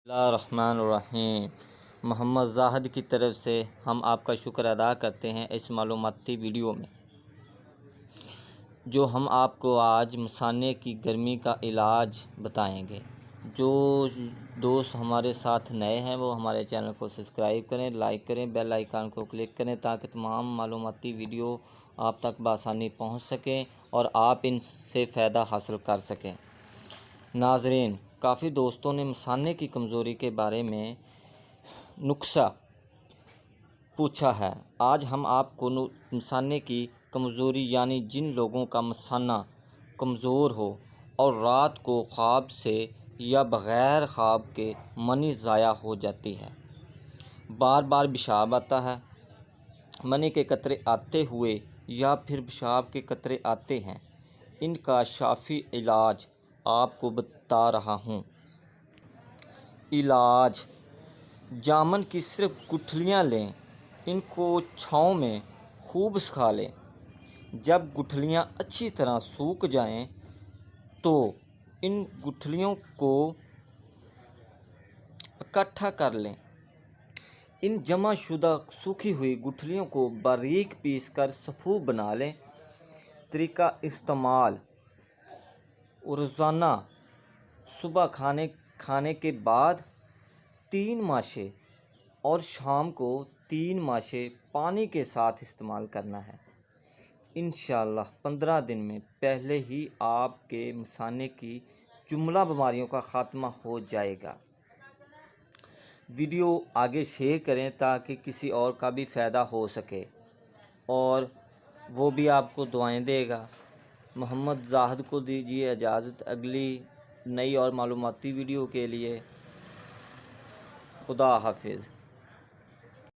बिस्मिल्लाहिर्रहमानिर्रहीम। मोहम्मद ज़ाहिद की तरफ से हम आपका शुक्र अदा करते हैं इस मालूमाती वीडियो में, जो हम आपको आज मसाने की गर्मी का इलाज बताएंगे। जो दोस्त हमारे साथ नए हैं वो हमारे चैनल को सब्सक्राइब करें, लाइक करें, बेल आइकन को क्लिक करें ताकि तमाम मालूमाती वीडियो आप तक बआसानी पहुँच सकें और आप इनसे फ़ायदा हासिल कर सकें। नाज़रीन, काफ़ी दोस्तों ने मसाने की कमज़ोरी के बारे में नुस्खा पूछा है। आज हम आपको मसाने की कमज़ोरी यानी जिन लोगों का मसाना कमज़ोर हो और रात को ख्वाब से या बग़ैर ख्वाब के मनी ज़ाया हो जाती है, बार बार पेशाब आता है, मनी के कतरे आते हुए या फिर पेशाब के कतरे आते हैं, इनका शाफ़ी इलाज आपको बता रहा हूँ। इलाज: जामुन की सिर्फ गुठलियाँ लें, इनको छाँव में खूब सुखा लें। जब गुठलियाँ अच्छी तरह सूख जाएं तो इन गुठलियों को इकट्ठा कर लें। इन जमा शुदा सूखी हुई गुठलियों को बारीक पीस कर सफ़ूफ बना लें। तरीका इस्तेमाल: रोज़ाना सुबह खाने के बाद 3 माशे और शाम को 3 माशे पानी के साथ इस्तेमाल करना है। इंशाअल्लाह 15 दिन में पहले ही आपके मसाने की जुमला बीमारियों का ख़ात्मा हो जाएगा। वीडियो आगे शेयर करें ताकि किसी और का भी फ़ायदा हो सके और वो भी आपको दुआएं देगा। मोहम्मद ज़ाहिद को दीजिए इजाज़त अगली नई और मालूमाती वीडियो के लिए। खुदा हाफिज़।